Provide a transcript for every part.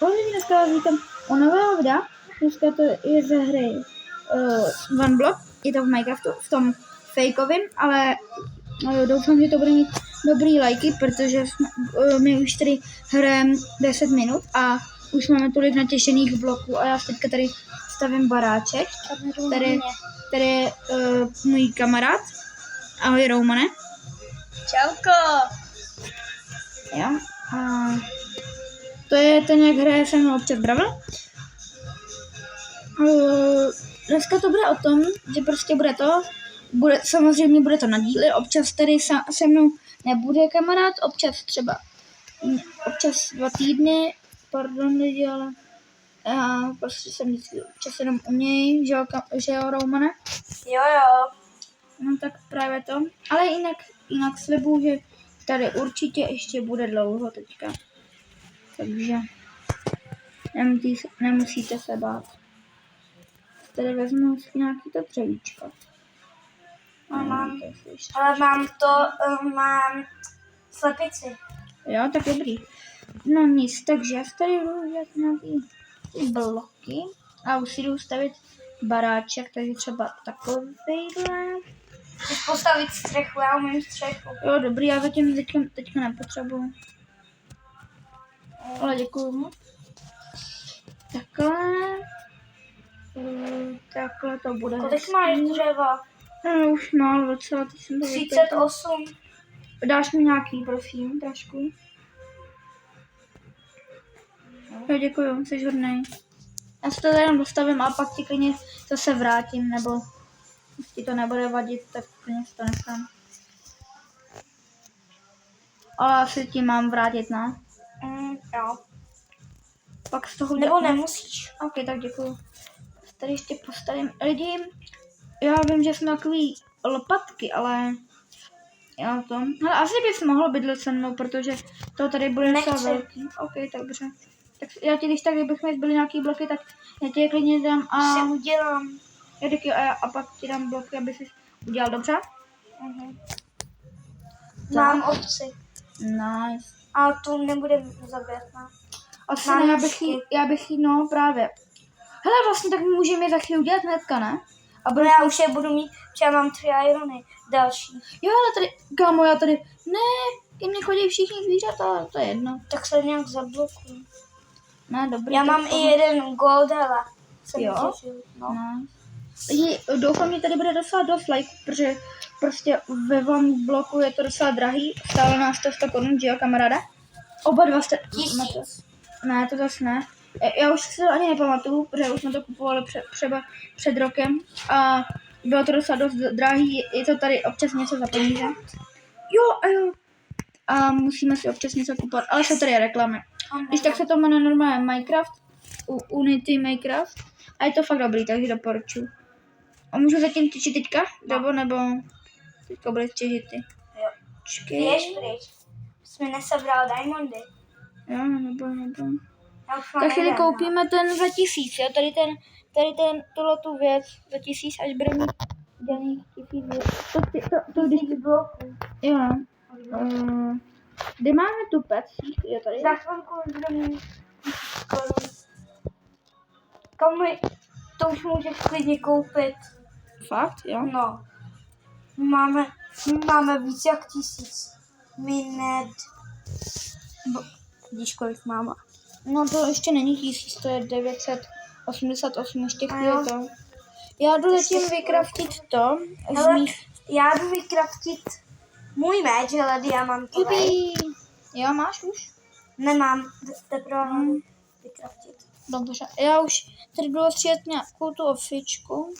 Ahoj, dneska vás vítám u nového videa. Dneska to je ze hry One Block. Je to v Minecraftu, v tom fakeovým, ale doufám, že to bude mít dobrý lajky, protože my už tady hrajeme 10 minut a už máme tolik natěšených bloků a já teďka tady stavím baráček. Tady je můj kamarád. Ahoj, Romane. Čauko. Jo. A to je ten, jak hraje se mnou občas Bravel. Dneska to bude o tom, že prostě samozřejmě bude to na díly, občas tady se mnou nebude kamarád, občas 2 týdny, pardon lidi, ale já prostě jsem vždycky občas jenom u něj, že jo, Romane? Jo. No tak právě to, ale jinak slibuju, že tady určitě ještě bude dlouho teďka. Takže nemusíte se bát. Tady vezmu nějaký to dřevíčko. Mám slepici. Jo, tak dobrý. No nic, takže já tady budu dělat nějaký bloky a už si jdu stavit baráček, takže třeba takovýhle. Chceš postavit střechu, já umím střechu. Jo, dobrý, já zatím teďka nepotřebuju. Ale děkuju. Takhle to bude. Kolik máš dřeva? No, už málo docela, teď jsem to 38. Dáš mi nějaký, prosím, trošku. Jo, děkuju, jsi hodnej. Já si to tady jenom dostavím a pak ti klidně zase vrátím, nebo ti to nebude vadit, tak klidně si to nechám. Ale asi ti mám vrátit, ne? Jo. Pak z toho Nebo nemusíš. Ok, tak děkuju. Tady ještě postavím lidi. Já vím, že jsme takový lopatky, ale já to. Ale asi bys mohl bydlet se mnou, protože to tady bude docela velký. Ok, dobře. Tak já ti, když tak, kdybych mi zbyly nějaký bloky, tak já ti je klidně dám a... Se udělám. A pak ti dám bloky, aby si udělal dobře? Mám ovci. Nice. A tu nebude zabíjet, ne? Asi ne, já bych jí, no právě. Hele, vlastně tak můžeme je za chvíli udělat hnedka, ne? A já už je budu mít, já mám 3 irony další. Jo, ale tady, kámo, já tady, ne, ke mně chodí všichni zvířata, to je jedno. Tak se nějak zablokuju. Ne, dobrý. Já mám i jeden gold, hele. Jo? No. Lidi, doufám, že tady bude docela dost like, protože prostě ve vám bloku je to docela drahý, stále nás to 100 korun, že jo, kamaráde? Oba dva jste... 1000. Ne, to zase ne. Já už si to ani nepamatuju, protože už jsme to kupovali třeba před rokem a bylo to docela dost drahý, je to tady občas něco za peníze. Jo. A musíme si občas něco kupovat, ale jsou tady reklamy. Když tak se to jmenuje normálně Minecraft, Unity Minecraft a je to fakt dobrý, takže doporučuji. A můžu zatím tyčit teďka? Nebo teďka bude těžit ty. Jo. Běž pryč. Jsme nesebral diamondy. Jo, nebo. Tak chvíli koupíme ten za 1000, jo, tuhletu věc za 1000, až bude mít daných 1000 věc. To když bloků. Jo. Kde máme tu pec? Jo, tady. Za chvilku budu mít komu, to už můžeš klidně koupit. Fakt, jo? No. Máme víc jak 1000. Vidíš, kolik máme? No to ještě není 1000, to je 988, ještě chvíli to. Já jdu zatím vykraftit to. Já jdu vykraftit můj meč, hele, diamantový. Jo, máš už? Nemám, teprve vykraftit. Dobře, já už tady jdu střílet nějakou tu ofičku.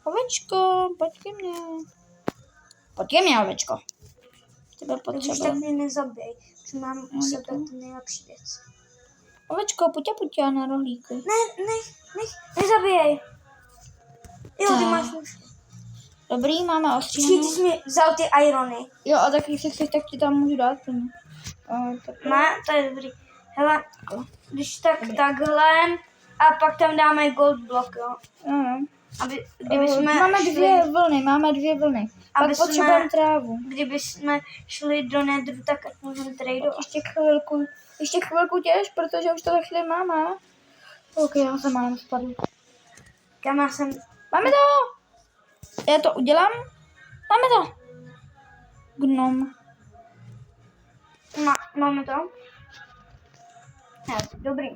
Ovečko, pojď ke mně, ovečko. Tebe potřeba. Když tak mě nezabij, že mám u sebe tu nejlepší věc. Ovečko, pojď na rohlíky. Nezabijej. Jo, ty máš už. Dobrý, máme ostříhanou. Ty jsi mi vzal ty irony. Jo, a tak když chceš, tak ti tam můžu dát. To je dobrý. Hele, když tak takhle a pak tam dáme gold block, jo. Máme dvě vlny. Pak potřebujeme trávu. Kdybychom šli do nedru, tak můžeme tradovat. Ještě chvilku, Ještě chvilku těž, protože už to za chvíli máme. Ok, já jsem mám spadl. Kam já jsem... Máme to! Já to udělám. Máme to! Gnom. Máme to? Yes, dobrý.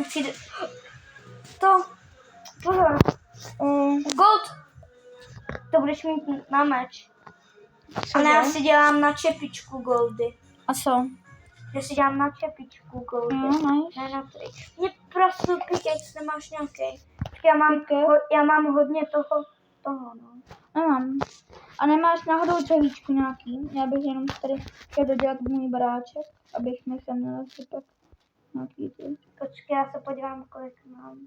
Přijde... To... Pozor. Gold. To budeš mít na meč. Ale já si dělám na čepičku goldy. A co? Já si dělám na čepičku goldy. Nice. Ne na tři. Mě prostě pickaxe nemáš nějaký. Já mám hodně toho, no. Nemám. A nemáš náhodou dřevíčku nějaký? Já bych jenom tady chtěl dodělat můj baráček, abych mi sem nalezl pak nějaký ty. Počkej, já se podívám, kolik mám.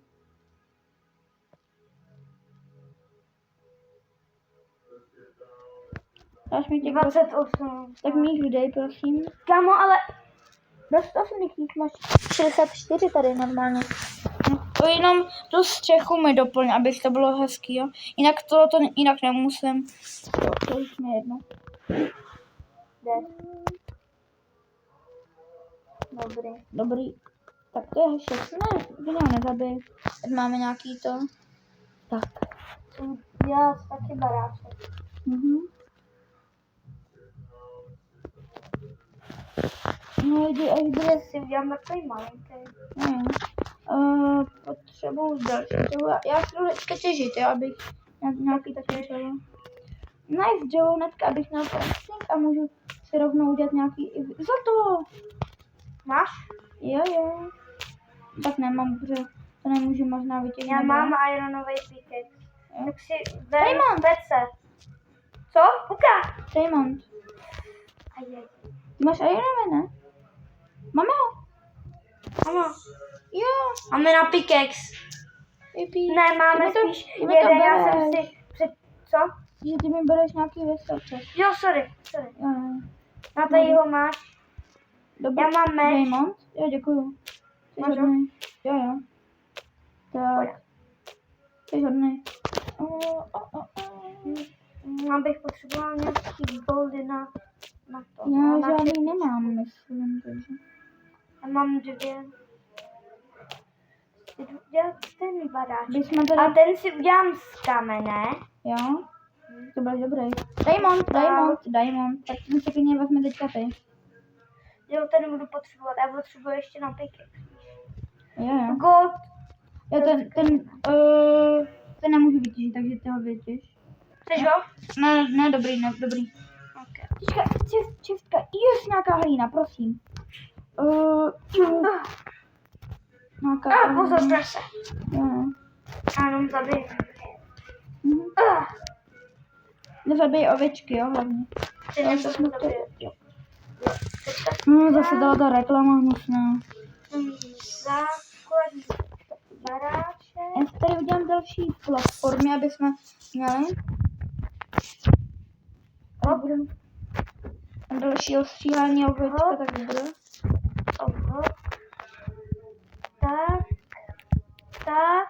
Dáš mi těch 28. Tak mi jich dej, prosím. Kámo, ale... Dost jich máš 64 tady normálně. No, to jenom tu střechu mi doplň, aby to bylo hezký, jo. Jinak to jinak nemusím. To už mi jedno. Dobrý. Tak to je všechno. Ne, to nám nezabij. Teď máme nějaký to. Tak. Já taky baráček. No jdi, až bude Si udělám takový malinký. Potřebuju další dřevo. Já chci teďka těžit, jo, abych nějaký taky dřevo. Nice dřevo hnedka, abych měl crafting a můžu si rovnou udělat nějaký zlato. Máš? Jo. Tak nemám, protože to nemůžu možná vytěžit. Já mám ironový pickaxe. Tak si Diamond. Co? Puka. Diamond. Ty máš ironové, ne? Máme ho. Ano. Jo. Máme na pickaxe. Yippee. Ne, máme to, spíš jeden, já jsem si co? Že ty mi bereš nějaký veselce. Jo, sorry. Jo. Na tady ho máš. Dobrý. Já mám meč. Diamond? Jo, děkuju. Máš ho? Jo. Tak. Jsi hodnej. Já bych potřebovala nějaký goldy na to. Já žádný nemám, myslím, takže. Já mám 2. Jdu dělat ten baráček. A ten si udělám z kamene. Jo? To byl dobrý. Diamond. Tak ten si klidně vezme teďka ty. Jo, ten budu potřebovat. Já potřebuji ještě na pickaxe. Jo. Gold. Jo, ten nemůžu vytěžit, takže ty ho vytěž. Chceš ho? Ne, dobrý. Okay. Čestka, nějaká hlína, prosím. Pozor, prase. Jo. Ano, zabij. Nezabij ovečky, jo, hlavně. Ty nemůžu zabít. No, zase dala ta reklama hnusná. Základní baráček. Já si tady udělám další platformy, aby jsme měli. Dalšího střílení ovečka, tak bude. Tak.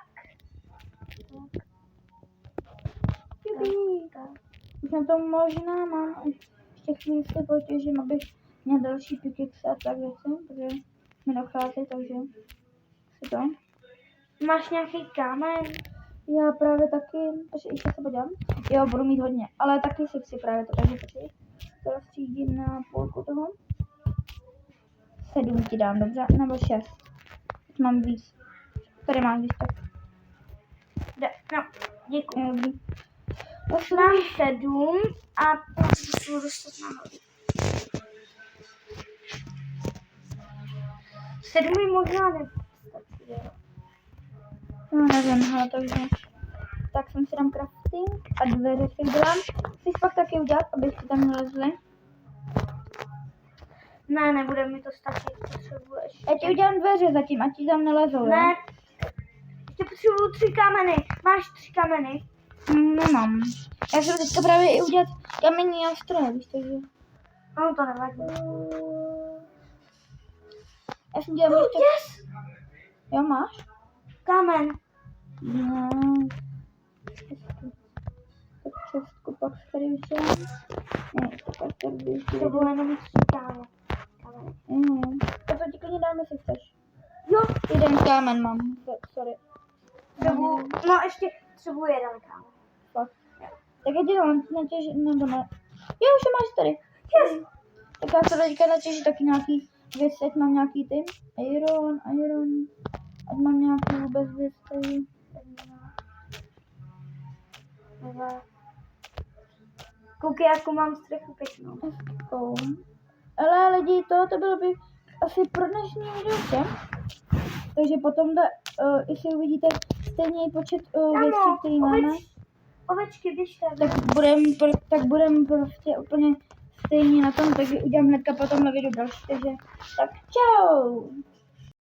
Už na to možná mám ještě chvíli si potěžím, abych měl další pickaxe a tak věci, protože mi dochází, takže si to. Máš nějaký kámen? Já právě taky, ještě se podívám. Jo, budu mít hodně, ale taky si chci právě to, takže počkej. To rozstřídím na půlku toho. 7 ti dám, dobře? Nebo 6. Teď mám víc. Tady máš víc tak. No, děkuji. Dobrý. Mám 7 a budu dostat nahoru. 7 mi možná nestačí, jo. No nevím, ale takže. Tak jsem si dám crafting a dveře si udělám. Chceš pak taky udělat, abyste tam nalezli? Ne, nebude mi to stačit, potřebuješ. Já ti udělám dveře zatím, ať ti tam nelezou, ne, jo? ještě potřebuju 3 kameny. Máš 3 kameny? Nemám. Já jsem teďka právě i udělat kamenný nástroje, víš, takže. No to nevadí. Já jsem dělal ještě... Yes! Jo, máš? Kamen. No. Tak čestku pak tady udělám. Ne, to pak tady udělám. To bylo jenom 3 kamen. To ti klidně dáme, jestli chceš. Jo, Jeden kámen mám, sorry. no ještě třeba jeden kámen. Fakt. Tak já ti dám natěž, nebo ne. Jo, už je máš tady. Yes. Tak já se teďka natěží taky nějaký věci, ať mám nějaký ty. Iron. Ať mám nějaký vůbec věci. Koukej, jakou mám střechu pěknou. Ale lidi, to bylo by asi pro dnešní video vše. Takže potom, jestli uvidíte stejný počet věcí, který máme, Ovečky, když tak. tak budem prostě úplně stejně na tom, takže udělám hnedka potom na video další. Takže tak čau!